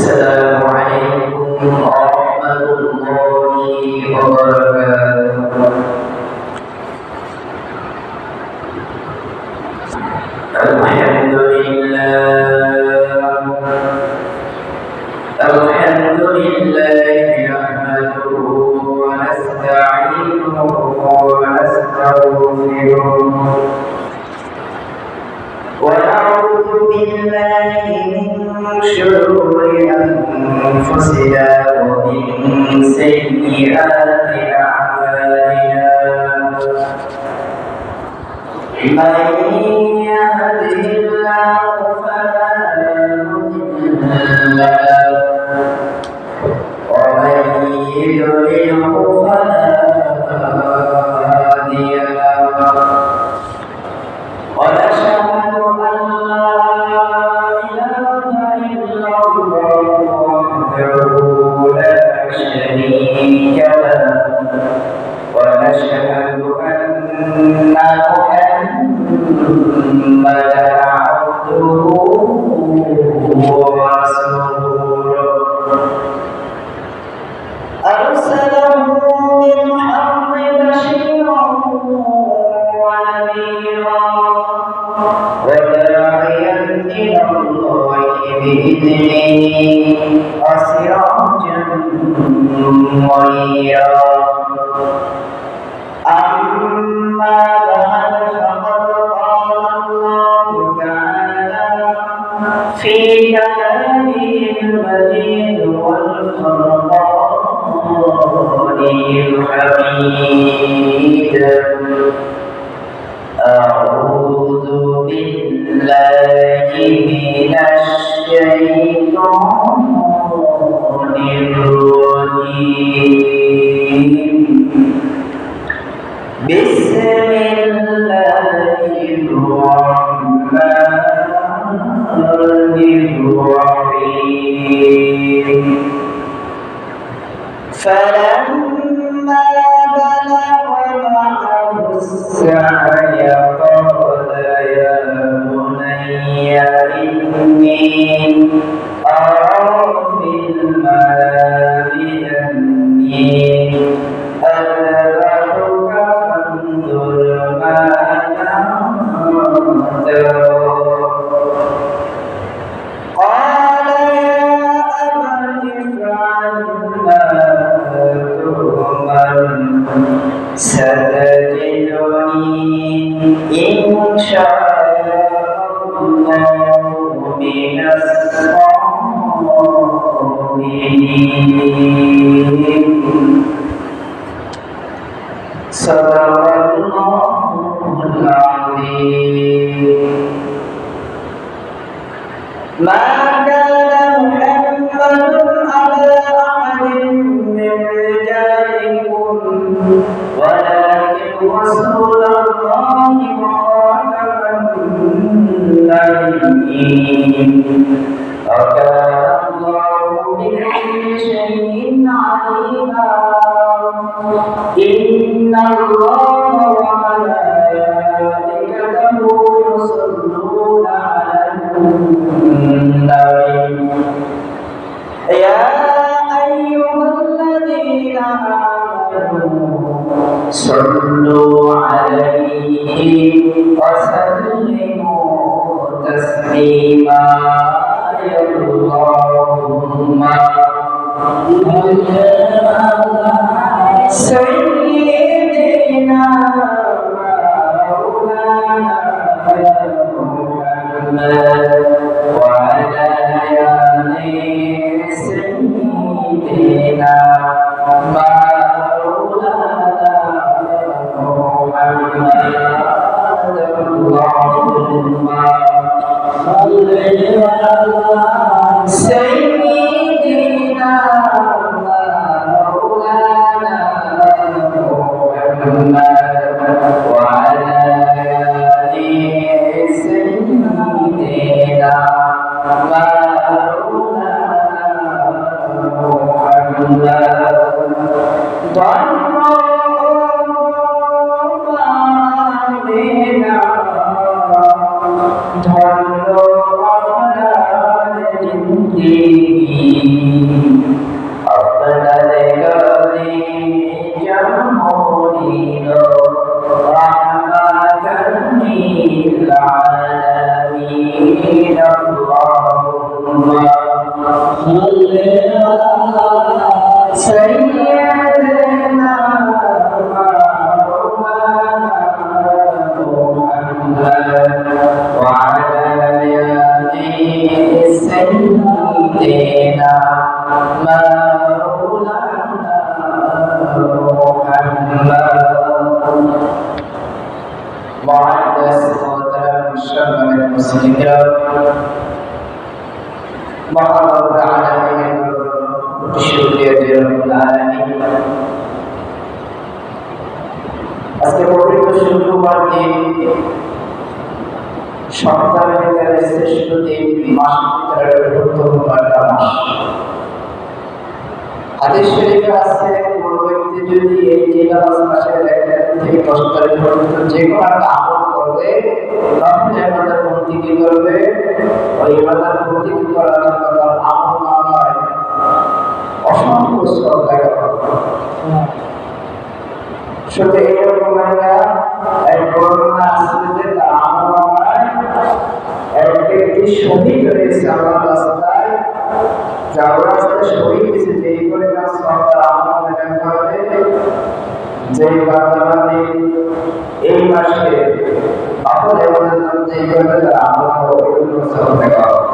السلام عليكم ورحمة الله وبركاته. الحمد لله نحمده ونستعينه ونستغفره ونعوذ بالله من شرور أنفسنا ومن سيئات أعمالنا. من يهده الله فلا مضل له ومن يضلله فلا هادي له. ونشهد أن لا إله إلا الله وحده لا شريك له ونشهد أن محمدا عبده ورسوله أرسله بالحق بشيرا ونذيرا وداعيا إلى الله بإذنه وسراجا منيرا. أما بعد فقد قال الله تعالى في كلامه المجيد والفرقان الحميد. أعوذ بالله من الشيطان الرجيم. بسم الله الرحمن الرحيم. فلما بلغ معه السعي قال يا بني إني أرى في المنام أني أذبحك فانظر ماذا ترى. قال يا أبت افعل ما تؤمر ستجدني إن شاء الله من الصابرين. صدق الله العظيم. ما كان محمد أبا أحد من رجالكم ولكن رسول الله وخاتم النبيين وكان الله بكل شيء عليما. إن الله وملائكته يصلون على النبي يا أيها الذين آمنوا صلوا عليه وسلموا تسليما. اللهم سيدنا مولانا محمد وعلى آل سيدنا مولانا محمد. اللهم صل على سيدنا مولانا محمد وعلى آل سيدنا مولانا محمد سيدنا مولانا محمد وعلى آل سيدنا مولانا محمد معزز محترم شرم المسلمين محمد العالمين শুকরিয়া রব্বুল আলামিন আজকে পবিত্র শুক্রবার দিন সপ্তাহের ভিতরে শ্রেষ্ঠ দিন মাসের ভিতরে বৃহত্তম একটা মাস হাদিস শরীফে আছে কোন ব্যক্তি যদি এই জিলহজ মাসের 1 থেকে 10 তারিখ পর্যন্ত যে কোনো একটা আমল করবে তাহলে আমাদের বন্দিগি করবে ওই ইবাদত বন্দিগি করার জন্য তার আমল নামায় অসংখ্য সওয়াব লেখা হবে শুধু এরকম একটা এক বর্ণনা আছে যে তার আমল নামায় এক ব্যক্তি শহীদ হয়েছে আল্লাহর রাস্তায় যার রাস্তায় শহীদ হয়েছে এই পরিমাণ সওয়াব তার আমল লেখা হবে যে বান্দাবান্দি এই মাসে আপন ইবাদত করতে গেলে তার আমল ওইগুলো সওয়াব লেখা হবে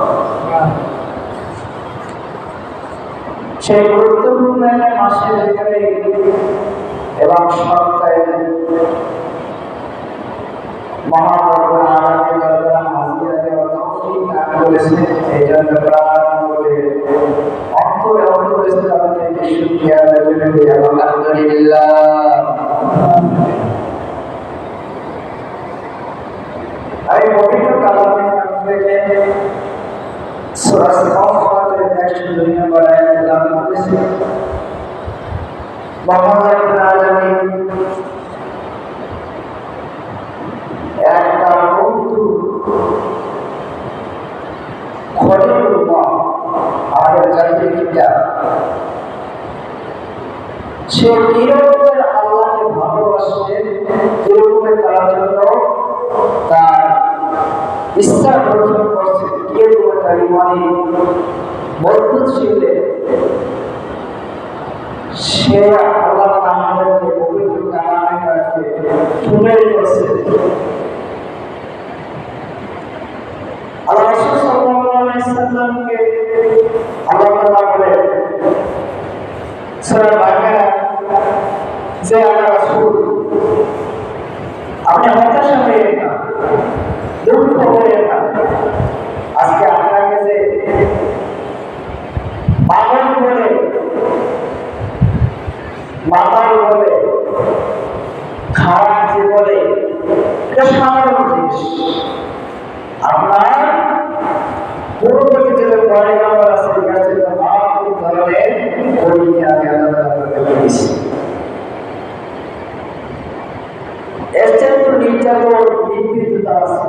সেই গুরুত্বপূর্ণ মাসের ভিতরে এবং সপ্তাহে মহান রব্বুল আলামিন দরবারে হাজিরা দেওয়ার তৌফিক দান করেছেন এই জন্য প্রাণ বলে অন্তরে স্তর থেকে শুকরিয়া আদায় করি আলহামদুলিল্লাহ আমি পবিত্র কালামে থেকে সূরা সাফাতের 102 নম্বর আয়াত তেলাওয়াত করেছি মহান রব্বুল আলামিন একটা বন্ধু খলিলুল্লাহ আমাদের জাতির পিতা সে কিরকমের আল্লাহকে ভালোবাসে কিরকমের তার জন্য তার ইচ্ছা প্রয়োজন করছে কিরকমের তার ইমানে মজবুত ছিল সে আল্লাহ আমাদেরকে পবিত্র কালামে কাছে শুনে করছে আল্লাহ রাসূল সাল্লাল্লাহু আলাইহি সাল্লামকে আল্লাহ তাআলা বলে সূরা বাকারা যে আল্লাহ রাসূল আপনি হতাশা হয়ে না দুঃখ হয়ে না আজকে আপনাকে যে পাগল বলে মাতাল বলে খারাপ যে বলে এটা সাধারণ জিনিস আপনার পূর্ববর্তী যে পয়গাম্বর আছে কাছে মারাত্মক ধরনের পরীক্ষা আমি আল্লাহ তাআলাকে দিয়েছি এর চেয়ে তো নির্যাতন নিপীড়িত আছে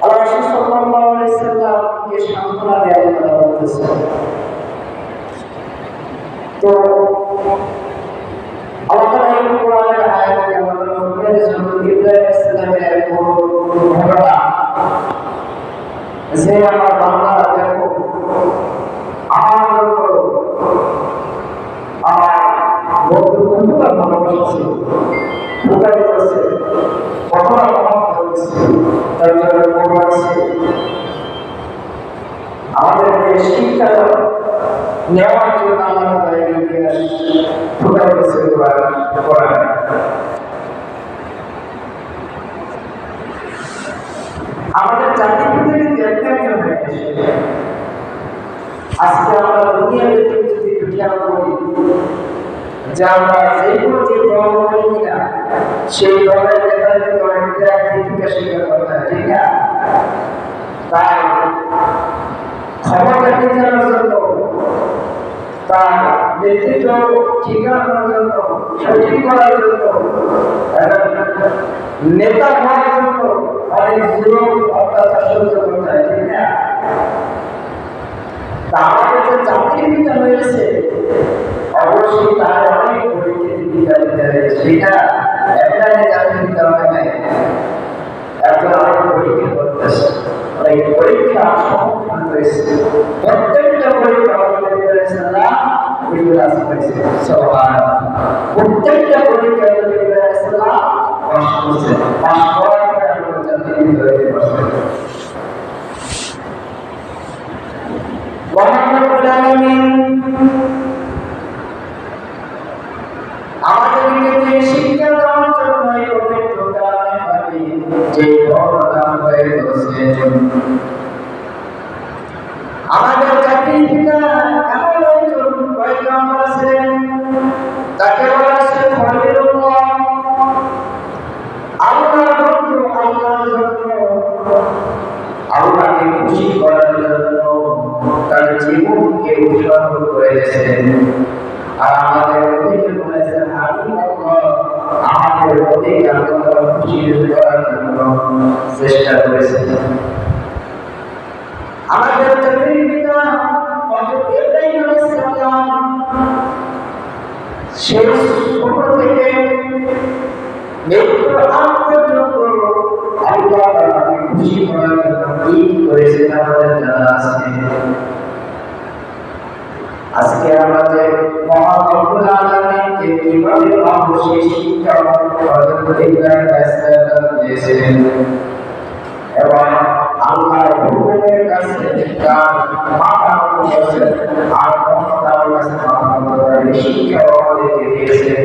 আল্লাহ রাসূল সাল্লাল্লাহু আলাইহি সাল্লামকে সান্ত্বনা দেওয়ার কথা বলতেছেন তো আল্লাহ তাআলা এই কোরআনের আয়াতে আমাদের নবী ইব্রাহিম আলাইহিস সালামের এক ঘটনা যে আমার বান্দা দেখো আমার করো আমার বন্ধু কতটা ভালোবাসা ছিল কোথায় করছে কতটা মহব্বত করছে তার জন্য কোরআন আছে আমাদেরকে শিক্ষা নেওয়ার জন্য আল্লাহ তাআলা এই ইতিহাস কোথায় করছে কোরআন আমাদের জাতির ভিতরে কিন্তু একটা নিয়ম থাকে আজকে আমরা দুনিয়ার ভিতরে যদি খেয়াল করি যে আমরা যে কোনো যে দল করি না সেই দলের নেতাদের অনেকটা দীপিকা স্বীকার করতে হয় ঠিক না তাই ক্ষমতা টিকানোর জন্য তার নেতৃত্ব ঠিকানোর জন্য সঠিক করার জন্য নেতা হওয়ার জন্য অনেক জুলুম অত্যাচার সহ্য করতে হয় ঠিক না আমাদের যে জাতির পিতা হয়েছে অবশ্যই তার অনেক পরিস্থিতি পিতা দিতে হয়েছে সেটা একটা জাতির পিতা হয় নাই একজন অনেক পরীক্ষা করতেছে এই পরীক্ষা সম্মুখীন হয়েছে। প্রত্যেকটা পরীক্ষা প্রত্যেকটা পরীক্ষা পাস করছে, পাস করার পরে আমরা জান্নাতি হয়ে বসে। আমাদেরকে যে শিক্ষা দেওয়ার জন্য পবিত্র কালামে পানি যে ঘটনা হয়ে গেছে, আমাদের জাতির পিতা এমন একজন পয়গম্বর আছেন, তাকে বলা হচ্ছে খলিলুল্লাহ, আল্লাহর বন্ধু, আল্লাহর জন্য, আল্লাহকে খুশি করার জন্য তার জীবনকে উৎসর্গ করে দিয়েছেন। আর আমাদের নবীকে বলেছেন আমাদের নবীকে আল্লাহ খুশি করার জন্য চেষ্টা করেছেন। আমাদের জাতির পিতা হযরত ইব্রাহিম আলাইহিস সালাম সেই ছোট থেকে মৃত্যুর আগ পর্যন্ত আল্লাহ তাআলাকে খুশি করার জন্য কি করেছেন আমাদের জানা আছে। আজকে আমাদের মহান রব্বুল আলামিনকে কিভাবে পাবো সেই শিক্ষা হযরত ইব্রাহিম আলাইহিস সালাম দিয়েছেন এবং আল্লাহর হুকুমের কাছে তার মাথা নত করেছেন আর তার কাছে মাথা নত করার শিক্ষা আমাদেরকে দিয়েছে।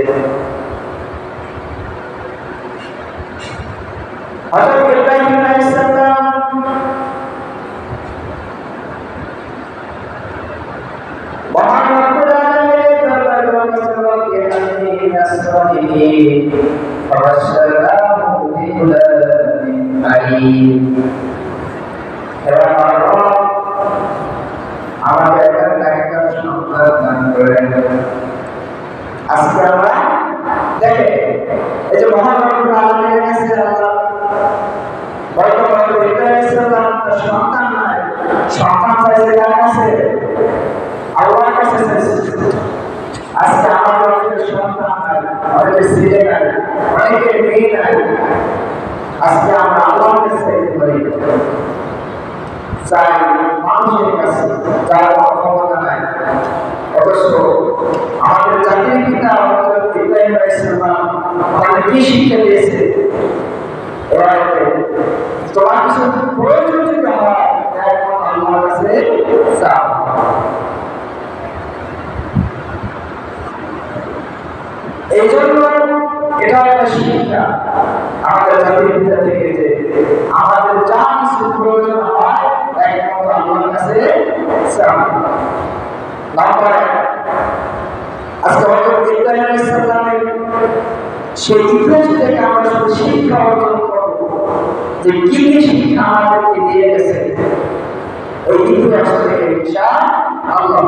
হযরত ইব্রাহিম আলাইহিস সালাম মহান রব্বুল আলামিনের দরবারে ওয়াসসালাতু আলাইহি ফাবাশশারনাহু বিগুলামিন আলীম। আমাদের একটা সন্তান দান করেন। আজকে আমরা দেখে এই যে মহান রব্বুল আলামিনের কাছে আল্লাহ বর্তমানে ইব্রাহিম সালাম তার সন্তান নাই, সন্তান চাইছে কার কাছে? আল্লাহর কাছে চাইছে। আজকে আমাদের অনেকের সন্তান নাই, অনেকের ছেলে নাই, অনেকের মেয়ে নাই। আজকে আমরা আল্লাহর কাছে চাইতে পারি, চাই মানুষের কাছে, যার ক্ষমতা নাই। অথচ আমাদের জাতির পিতা হযরত ইব্রাহিম আলাইহিস সালাম আমাদের কি শিক্ষা দিয়েছে? তোমার কিছু প্রয়োজন যদি হয় একমাত্র আল্লাহর কাছে চাও। এই জন্য এটা একটা শিক্ষা আমাদের জাতির পিতা থেকে যে আমাদের যা কিছু প্রয়োজন হয় একমাত্র আল্লাহর কাছে চাও। নাম্বার এক, আজকে হযরত ইব্রাহিম আলাইহিস সালামের সেই ইতিহাস থেকে আমরা শুধু শিক্ষা অর্জন করব যে কি কি শিক্ষা আমাদেরকে দিয়ে গেছে ওই ইতিহাস থেকে ইনশাআল্লাহ।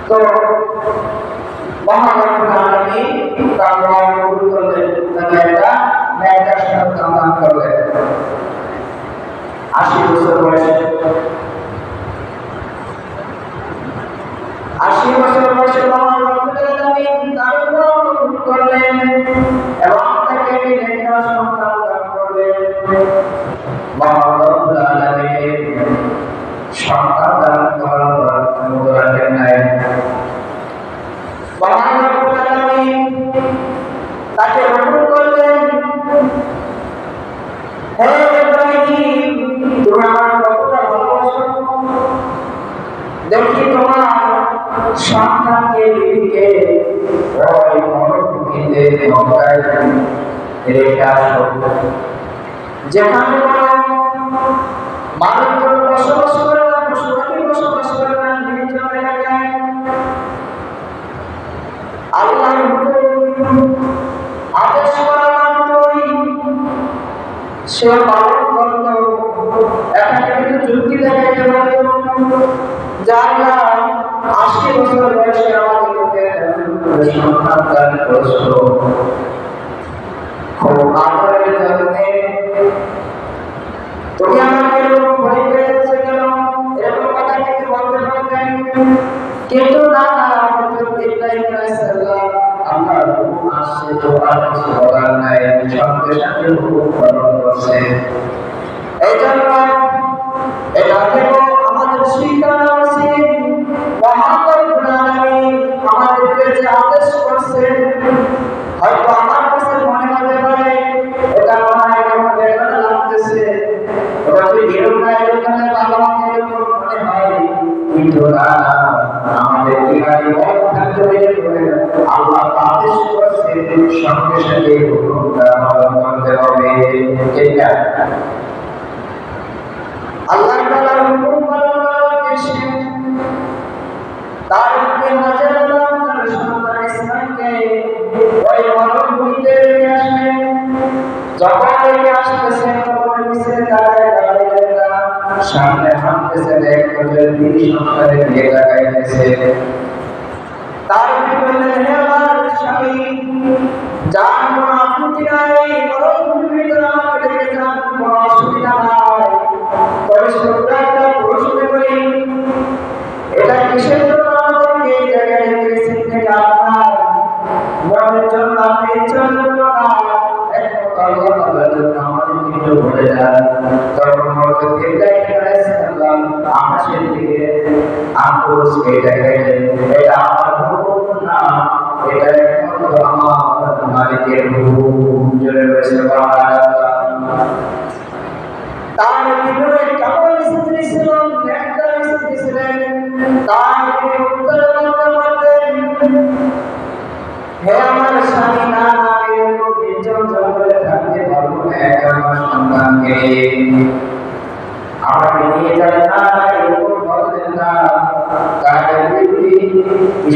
তো মহান রব্বুল আলামিন তার নাম কবুল করলেন, তাকে একটা নেককার সন্তান দান করলেন। 80 বছর বয়সে 80 বছর বয়সে মহান রব্বুল আলামিন তার নাম কবুল করলেন এবং তাকে নেককার সন্তান দান করলেন। মহান রব্বুল আলামিন সন্তান দান করার পর রাখেন নাই। মহান রব্বুল আলামিন তাকে হুকুম করলেন, হে ইব্রাহিম, তুমি আমার কতটা ভালোবাসো, দেখি তোমার সন্তানকে, বিবিকে ওই মরুভূমিতে মক্কায় রেখে আসো, যেখানে মানুষজন বসবাস করে না, পশুপাখি বসবাস করে না, নির্জন এলাকায়। আল্লাহর হুকুম আদেশ করা মাত্রই সে পালন করত। এখানে কিন্তু যুক্তি দেখাইতে পারত যারা 80 বছর বয়সে আমাদেরকে সন্তান দান করেছিল, খুব আদরের যত্নে তুমি আমাকে এরকম ভয় পেয়েছে কেন, এরকম কথা কিন্তু বলতে পারতেন। কিন্তু না, ইব্রাহিম আলাইহিস সালাম আল্লাহর হুকুম আসছে তো আর কিছু বলার নাই, সঙ্গে সঙ্গে হুকুম পালন করছে। এই জন্য এটা থেকেও আমাদের শিক্ষা নেওয়া উচিত। মহান রব্বুল আলামিন আমাদেরকে যে আদেশ করছেন, হয়তো আমার কাছে মনে হতে পারে এটা মনে হয় কেমন বেদনা লাগতেছে, ওটা কি এরকম না এরকম ভালো এরকম মনে হয়, কিন্তু না, আমাদের ইমানি মত থাকতে হবে। আল্লাহ আদেশ করছেন, সঙ্গে সঙ্গে হুকুমটা পালন করতে হবে। ঠিক না? আল্লাহ তাআলার হুকুম পালন করার দেশে তার উপরে নজর রাখা তার সন্তান ইসমাঈলকে ওই মরুভূমিতে রেখে আসলেন। যখন রেখে আসতেছেন তখন পিছনে তাকায় দাঁড়াইলেন না, সামনে হাঁটতেছেন, এক নজর তিনি সন্তানের দিকে তাকাইতেছে। তার বললেন, হে আমার স্বামী, যার কোনো আপত্তি নাই, মরুভূমির ভিতরে আমাকে রেখে যান, কোনো অসুবিধা নাই। তবে ছোট্ট একটা প্রশ্ন করি, এটা কিসের জন্য আমাদেরকে এই জায়গায় রেখে গেছেন? থেকে আপনার মনের জন্য, আপনি ইচ্ছার জন্য না, একমাত্র আল্লাহ তাআলার জন্য আমাদেরকে একটু বলে যান। তখন হযরত ইব্রাহিম আলাইহিস সালাম আকাশের দিকে আঙ্গুল ছুঁয়ে দেখাইলেন, এটা আমার হুকুম না, এটা একমাত্র আমার মালিকের হুকুম। জোরে বলে সুবহানাল্লাহ। তার ভিতরে কেমন স্ত্রী ছিল, একটা স্ত্রী ছিলেন। তার তিনি উত্তর বলতে পারতেন, হে আমার স্বামী, না না, এরকম নির্জন জঙ্গলে থাকতে পারবো না, আমার সন্তানকে আমাকে নিয়ে যান, না এরকম বলতেন না। তার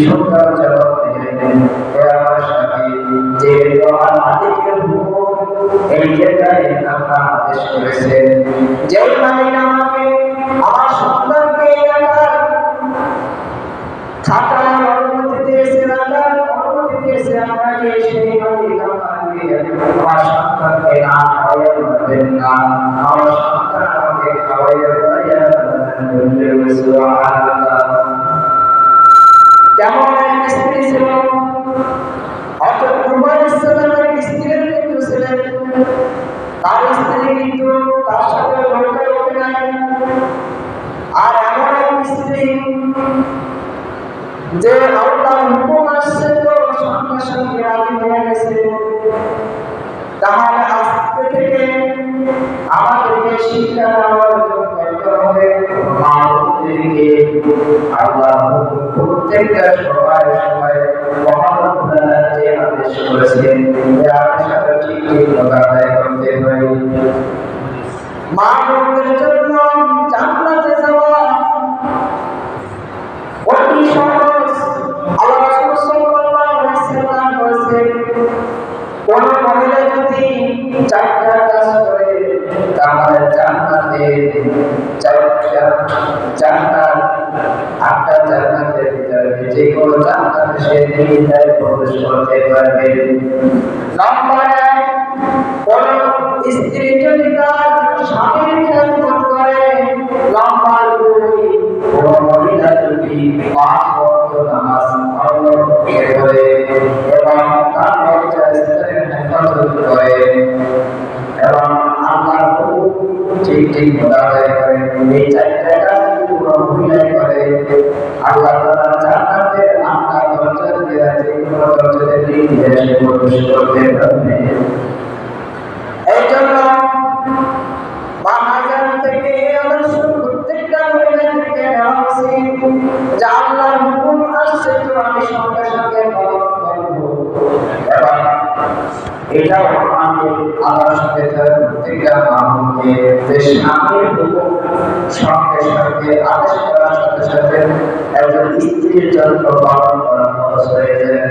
সুন্দর জবাব দিলেন, হে আমার স্বামী, যে আমার মালিকের হুকুম এই জায়গায় আল্লাহ আদেশ করেছেন, যে মালিক আমাকে আমার সন্তানকে এলাকার থাকার অনুমতি দিয়েছে, রাখার অনুমতি দিয়েছে আপনাকে, সেই মালিক আমাকে আমার সন্তানকে না খাওয়াইয়া পারবেন না, আমার সন্তান আমাকে খাওয়াইয়া পাইয়া কেমন এক স্ত্রী ছিল। অর্থাৎ কুরবানির সালামের স্ত্রীর কিন্তু ছিলেন, তার স্ত্রী কিন্তু তার সাথে লড়তে ওঠে নাই। আর এমন এক স্ত্রী যে আল্লাহর হুকুম আসছে তো সঙ্গে সঙ্গে রাজি হয়ে গেছে। তাহলে আজকে থেকে আমাদেরকে শিক্ষা নেওয়ার জন্য হবে আমাদেরকে আল্লাহ প্রত্যেকটা সময় মহান যে আদেশ করেছেন, এই আদেশটা ঠিক মতো আদায় করতে হয়। মা বোনদের জন্য জান্নাতে যাওয়া অতি সহজ। আল্লাহ রাসূল সাল্লাল্লাহু আলাইহি ওয়াসাল্লাম বলেছেন, কোন মহিলা যদি 4টা কাজ করে তাহলে জান্নাতে 8টা জান্নাতের ভিতরে যে কোনো জান্নাতে সে নিজেই প্রবেশ করতে পারবে। নাম্বার 1, কোন স্ত্রী যদি তার স্বামীর খেদমত করে। নাম্বার 2, কোন মহিলা যদি 5 ওয়াক্ত নামাজ পড়ে এবং তার লজ্জা স্থানের হেফাজত করে এবং আল্লাহর হুকুম ঠিক মতো আদায় করে, এই 4টা কাজ যদি কোনো মহিলা করে, আল্লাহ তাআলা জান্নাতের 8টা দরজা দিয়ে যে কোনো দরজাতে দিয়ে প্রবেশ করতে পারবে। এই জন্য বাহাজার থেকে আদর্শ প্রত্যেকটা মহিলাকে নেওয়া উচিত যে আল্লাহর হুকুম আসছে তো আমি সঙ্গে সঙ্গে পালন করবো। এবং এটাও আমাদের আদর্শ প্রত্যেকটা মানুষকে যে স্বামীর হুকুম সঙ্গে সঙ্গে আদেশ করার সাথে সাথে একজন স্ত্রীর জন্য পালন করা খরচ হয়ে যায়।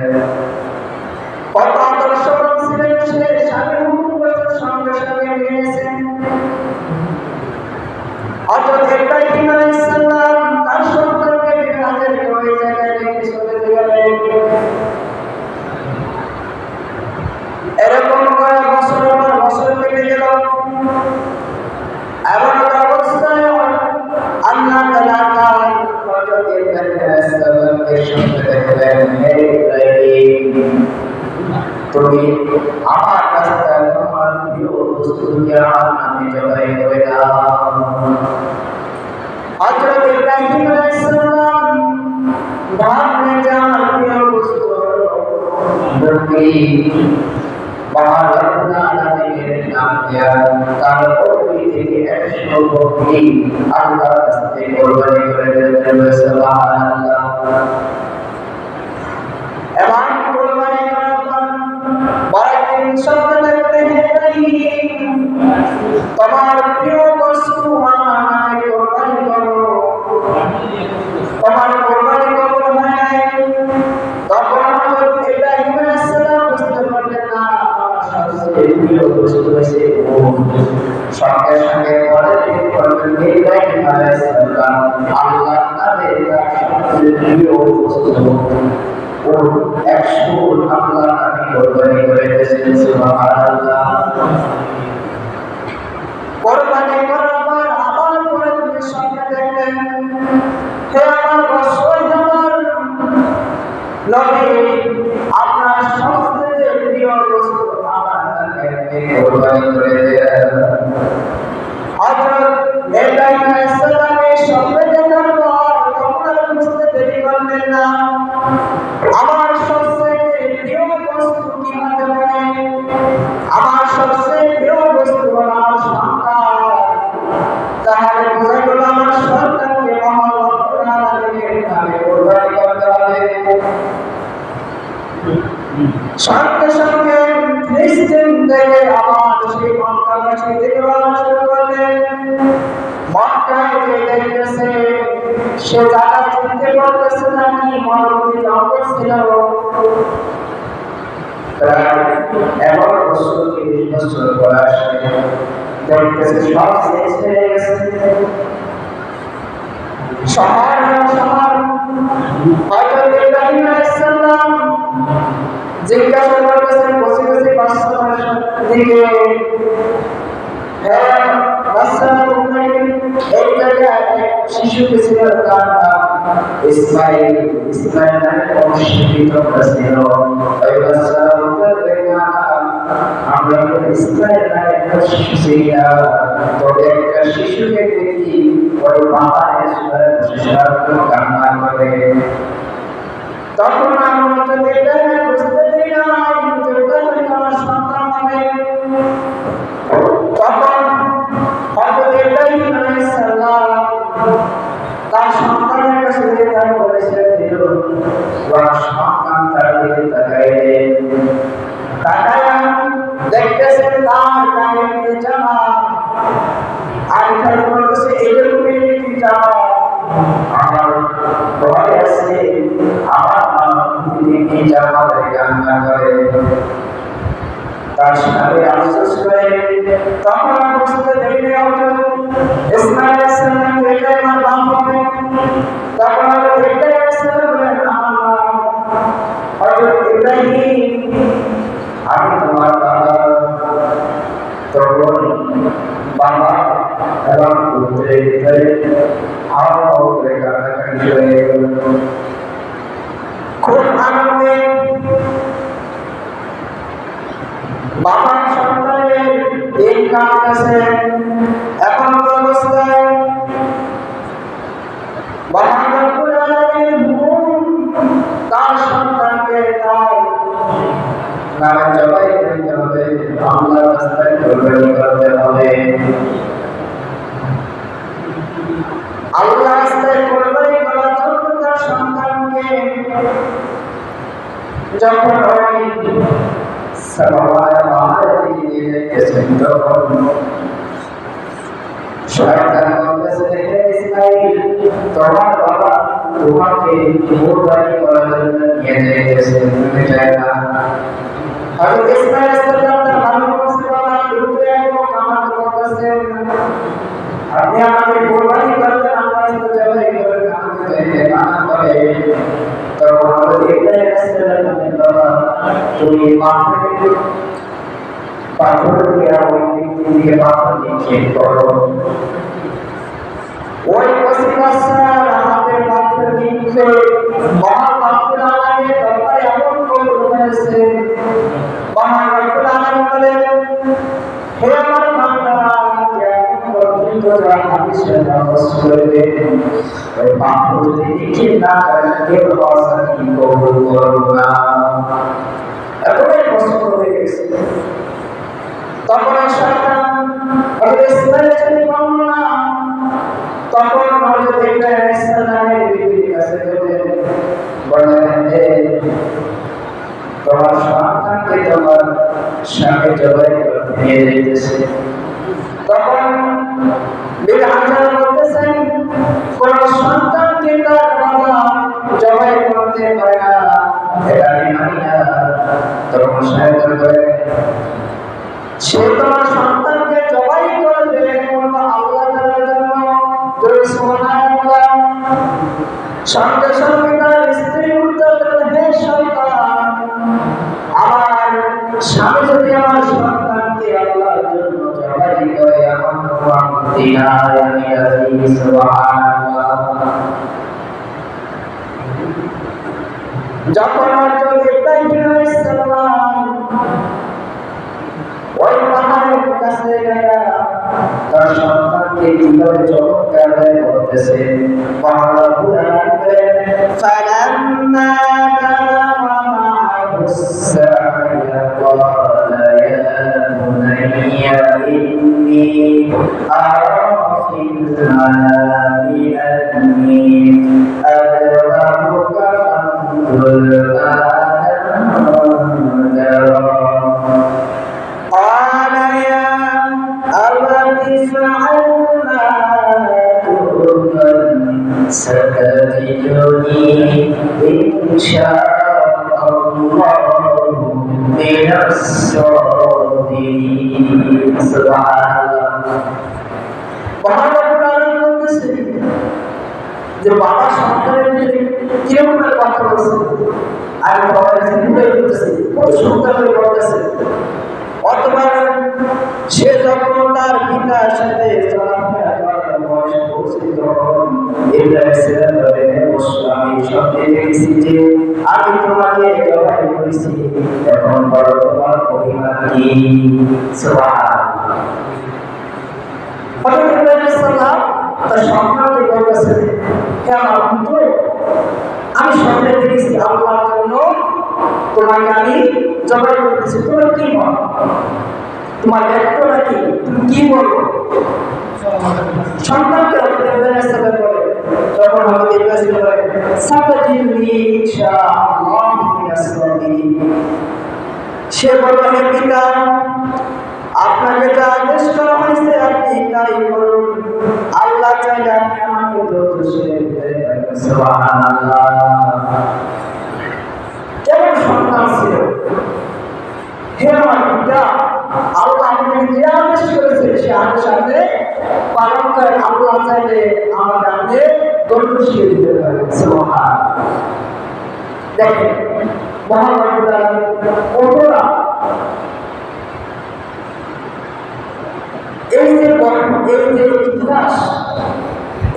কত আদর্শবান ছিলেন, সে স্বামীর হুকুম সঙ্গে সঙ্গে মেনেছেন। হযরত ইব্রাহিম আলাইহিস সালাম তার সন্তানকে মেরাজের ওই জায়গায় রেখে চলে গেলেন। এরকম করে বছরের পর বছর কেটে গেল। এমন একটা অবস্থায় আল্লাহ তাআলা হযরত ইব্রাহিম আলাইহিস সালামকে স্বপ্নে দেখলেন, হে ইব্রাহিম, তুমি আমার রাস্তায় তোমার প্রিয় বস্তু বস্তুকে আমার নামে জবাই করে দাও। হযরত ইব্রাহিম আলাইহিস সালাম ভাবলেন যে আমার প্রিয় বস্তু বকরি, মহান রব্বুল আলামিনের নাম দেয়া তার বকরি থেকে 100 বকরি আল্লাহর কাছে কোরবানি করে দিলেন। সুবহানাল্লাহ। এবার কোরবানি করার পর বড়দিন শব্দ করতে ইব্রাহিম তোমার প্রিয় বস্তু আমার নামে কোরবানি করো। তোমার কোরবানি কবুল হয় নাই। তখন হযরত ইব্রাহিম আলাইহিস সালাম বুঝতে পারলেন না আমার সবচেয়ে প্রিয় বস্তু হচ্ছে উট। সঙ্গে সঙ্গে বড়দিন করলেন ইব্রাহিম আলাইহিস সালাম আল্লাহর নামে তার সবচেয়ে প্রিয় বস্তু উট 100 উট আল্লাহর নামে কোরবানি করে দিয়েছেন। সুবহানাল্লাহ। কোরবানি করার পর আবার পরে তিনি স্বপ্নে দেখলেন, হে আমার বৎসর আমার নবী, আপনার সবচেয়ে প্রিয় বস্তু আমার নামে কোরবানি করে দেন। হযরত ইব্রাহিম আলাইহিস সালামের স্বপ্নে দেখার পর তখন বুঝতে দেরি করলেন না আমার সবচেয়ে প্রিয় বস্তু কি হতে পারে। আমার সবচেয়ে প্রিয় বস্তু হলো আমার সন্তান। তাহলে বোঝা গেল আমার সন্তানকে মহান রব্বুল আলামিনের নামে কোরবানি করতে হবে। সঙ্গে সঙ্গে ফিলিস্তিন থেকে আবার সেই মক্কাবাসী দিকে রওনা শুরু করলেন। মক্কায় যে দেখতেছে সে জায়গা চিনতে পারতেছে না, কি মরুভূমি জঙ্গল ছিল। প্রায় 11 বছর 30 বছর বয়স দেখতেছে সব শেষ হয়ে গেছে। শহর হযরত ইব্রাহিম আলাইহিস সালাম জিজ্ঞাসা করতেছেন বসে বসে বাচ্চাদের দিকে, হ্যাঁ বাচ্চা তোমরা এই জায়গায় শিশুকে ছিল তার নাম ইসমাইল। ইসমাইল নামে অশিক্ষিত ছিল। ওই বাচ্চা উত্তর দেয়া আমরা তো ইসমাইল নামে শিশু ছিল না, তবে একটা শিশুকে দেখি ওই বাবা এসে সারাক্ষণ কান্না করে। তখন আমরা তো দেখলাম বুঝতে পারি না আমার সন্তান হবে। তখন হযরত ইব্রাহিম আলাইহিস সালাম তার সন্তানের কাছে তার বলেছে দিল ওর সন্তান তার দিকে তাকাইলেন। তাকায়া দেখতেছেন তার গায়ে জামা আর তার বলতেছে এরকমই একটি জামা আমার ঘরে আছে। আমার এই জামা কান্না করে তার সাথে আফসোস করে। তখন বুঝতে দেরি হলো ইসমাইল আলাইহিস সালাম এটা আমার বাপ হবে। তখন ইব্রাহিম আলাইহিস সালাম বলেন আমার হযরত ইব্রাহিম আমি তোমার বাবা। তখন বাবা এবং পুত্রের ভিতরে হাওয়া করে কান্নাকাটি হয়ে গেল। খুব আনন্দে বাবা সন্তানের দিন কাটতেছে। এখন অবস্থায় মহান রব্বুল আলামিনের হুকুম তার সন্তানকে তার নামে জবাই করতে হবে, আল্লাহর রাস্তায় কোরবানি করতে হবে। আল্লাহর রাস্তায় কোরবানি করার জন্য তার সন্তানকে যখন ওই শয়তান বলতেছে হে ইসমাঈল তোমার বাবা তোমাকে কোরবানি করার জন্য নিয়ে যাইতেছে, তুমি যাই না। হযরত ইসমাঈল সাল্লাল্লাহু আলাইহি ওয়াসাল্লাম রূপে এবং আমার করতেছে আপনি আমাকে কোরবানি করতে আমার সাথে জবাই করেন, আমাকে যাইতে মানা করে। তখন হযরত ইব্রাহিম সাল্লাল্লাহু বাবা তুমি মাঠে পাথর দিয়ে ওই দিকে পাথর নিক্ষেপ করো। ওই পশিবাসার আমাদের পাথর নিক্ষেপ মহান রব্বুল আলামিনের দরবারে এমন কবুল হয়েছে। মহান রব্বুল আলামিন বলেন হে আমার যারা হাদিসে নামাজ পড়বে ওই পাপ যদি ঠিক না করে কেউ আসান কি কবুল করবে না। এতটাই কষ্ট হয়ে গেছে। তখন শয়তান ওদের ইসমাইল চলে বর্ণনা তখন হযরত ইব্রাহিম ইসলামের বিবির কাছে বললেন যে তোমার সন্তানকে তোমার স্বামী জবাই করতে নিয়ে যেতেছে। তখন বীর হাজার বলতেছেন কোন সন্তানকে তার বাবা জবাই করতে পারে না, এটা আমি মানি না। তখন শয়তান বলে সে তোমার সন্তানকে জবাই করবে কোন আল্লাহ তাআলার জন্য। জয় সুবহানাল্লাহ। সঙ্গে সঙ্গে তার স্ত্রী উত্তর দিলেন হে শয়তান, আমার স্বামী যদি আমার সন্তানকে আল্লাহর জন্য জবাই করে আমার মুক্তি নাই, আমি রাজি। সুবহানাল্লাহ। যখন ইব্রাহিম আলাইহিস সালাম ওই পাহাড়ের কাছে গিয়ে তার সন্তানকে কিভাবে চমৎকার করতেছে পাহাড় পুরা করে ফালাম্মা বালাগা মা'আহু সা'য়া ক্বালা ইয়া বুনাইয়া ইন্নী আরা ফিল মানামি আন্নী আদরাকুকা ফানজুর ستجدني إن شاء الله من الصابرين. سبحان الله. যে বাবা সন্তানের কিরকম কথা বলছে আর বাবা বলতেছে কত সুন্দর করে বলতেছে। অথবা সে যখন তার পিতার সাথে চলাফেরা করার বয়স পৌঁছে তখন ইব্রাহিম বলে আমি স্বপ্নে দেখেছি যে আমি তোমাকে জবাই করেছি, এখন বড় তোমার পরিমাণ কি। সুবহানাল্লাহ। ইব্রাহিম সাল্লাল্লাহু তার সন্তানকে বলতেছেন হে আমার পুত্র, আমি স্বপ্নে দেখেছি আল্লাহর জন্য তোমাকে আমি জবাই করতেছি, তোমার কি মত, তোমার ব্যাখ্যা নাকি, তুমি কি বলবো। সন্তানকে বলে তখন আমাকে ইব্রাহিম বলে সাতাজিদুনি ইনশাআল্লাহ মিনাস সাবিরিন। সে বলল হে পিতা, আপনাকে যা আদেশ করা হয়েছে আপনি তাই করুন, আল্লাহ চাইলে আপনি আমাকে ধৈর্যশীল দেবেন। সুবহানাল্লাহ। কেমন সন্তান ছিল। হে আমার পিতা, আল্লাহ আপনাকে যে আদেশ করেছে সে আদেশ আপনি পালন করেন, আল্লাহ চাইলে আমাকে আপনি ধৈর্যশীল দিতে পারেন। সুবহানাল্লাহ। দেখেন কতটা এই যে ইতিহাস,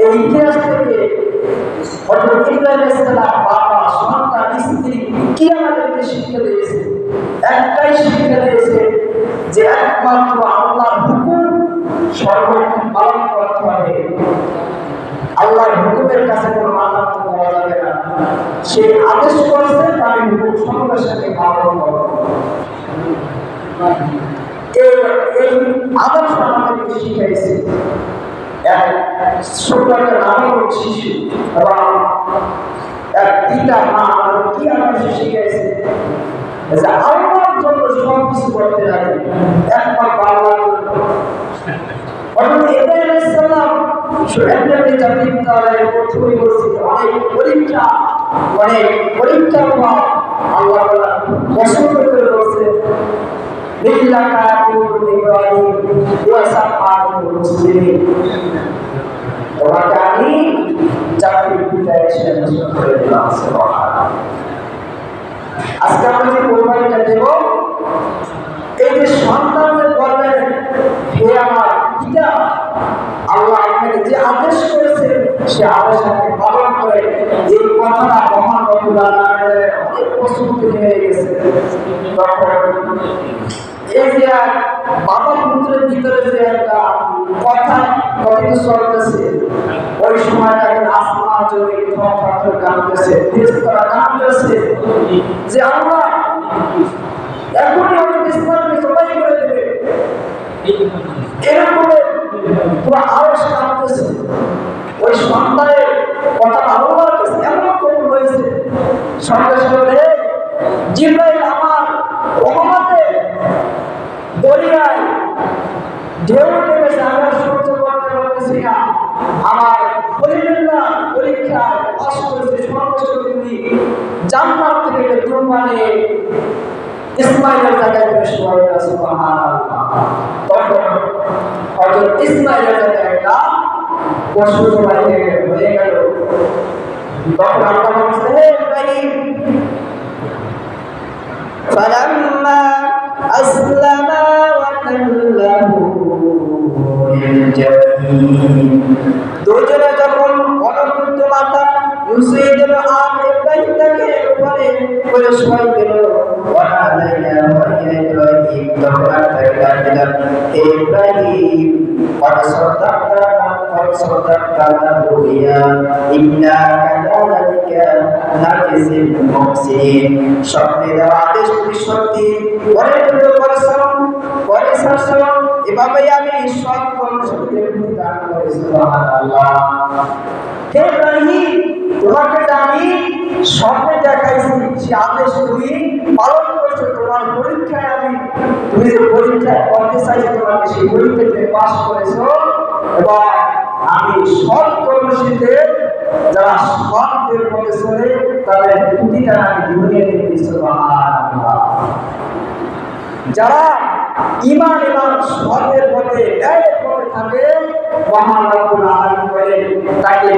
এই ইতিহাস থেকে বাবা সন্তান স্ত্রী কি আমাদেরকে শিক্ষা দিয়েছে? একটাই শিক্ষা দিয়েছে যে একমাত্র আল্লাহর হুকুম সর্বক্ষণ পালন করতে হবে, আল্লাহর হুকুমের কাছে কোনো মাথা করা যাবে না। সে আদেশ করেছে তার হুকুম সঙ্গে সঙ্গে পালন করবে। এই আদর্শ আমাদেরকে শিখাইছে এক ছোট একটা নাবালক শিশু এবং এক পিতা মা আমাদের কি আদর্শ শিখাইছে যে আল্লাহর জন্য সব কিছু করতে লাগে, একমাত্র আল্লাহর জন্য। অর্থাৎ ইব্রাহিম আলাইহিস সালাম সুরেন্দ্রকে জাতির বিদ্যালয়ে প্রথমে বলছিল অনেক পরীক্ষার পর আল্লাহ তাআলা পছন্দ করে বলছে মিল্লাতা ইব্রাহিম ওয়া সাফাতুল মুসলিমিন, তোমাকে আমি জাতির পিতা হিসেবে ঘোষণা করে দিলাম। সুবহানাল্লাহ। আজকে আমরা যে কোরবানিটা দেব, এই যে সন্তানদের বলবেন হে আমার পিতা, আল্লাহ আপনাকে যে আদেশ করেছে সে আদেশ আপনি পালন করে, এই কথাটা মহান রব্বুল আলামিনের অনেক পছন্দ হয়ে গেছে। তখন এই যে বাবা পুত্রের ভিতরে যে একটা কথা কিন্তু চলতেছে, ওই সময় তাকে আসমান জমিন পাথর কাঁপতেছে, ফেরেশতারা কাঁপতেছে যে আল্লাহ এখনই হযরত ইসমাঈলকে জবাই করে দেবে। এরকম পুরো আরশ কাঁপতেছে। ওই সন্তানের কথা আল্লাহর কাছে এমন কবুল হয়েছে, সঙ্গে সঙ্গে জিবরাইল আমার রহমতে দরিয়ায় ঢেউ উঠে গেছে, আমি আর সহ্য করতে পারতেছি না, আমার খলিলুল্লাহ পরীক্ষায় পাস করেছে। সঙ্গে সঙ্গে তিনি জান্নাত থেকে দুর্বানে ইসমাঈলের জায়গায় প্রবেশ করে। সুবহানাল্লাহ। তখন হযরত ইসমাঈলের জায়গায় একটা পশু জবাই হয়ে গেল। তখন আল্লাহ বলছে, হে ইব্রাহিম, ফালাম্মা আসলামা ওয়া তাল্লাহু লিল-জাবীন, দুজনে যখন অনুদ্ধ মাথা মুছে দিল আর ইব্রাহিমকে উপরে করে শোয়াই দিল, ওয়ানাদাইনা ওয়া ইব্রাহিম, তখন তাকে ডাক দিলাম, হে ইব্রাহিম, قد صدقت الرؤيا إنا كذلك نجزي المحسنين। স্বপ্নে দেওয়া আদেশ তুমি সত্যি পরিপূর্ণ করেছো, এভাবেই আমি সৎ কর্মশক্তির দান করি। সুবহানাল্লাহ। হে ইব্রাহিম, তোমাকে আমি স্বপ্নে দেখাইছি, সে আদেশ তুমি পালন করছো। তোমার পরীক্ষায় তুমি যে পরীক্ষায় করতে চাইছো, তোমাকে সেই পরীক্ষাতে পাস করেছো এবং আমি সৎ কর্মশীলদের যারা সৎদের পথে চলে তাদের প্রতিটা আমি দুনিয়া দিয়ে দিচ্ছি। সুবহানাল্লাহ। যারা ঈমান সৎদের পথে ন্যায়ের পথে থাকে, মহান রব্বুল আলামিন বলেন তাকে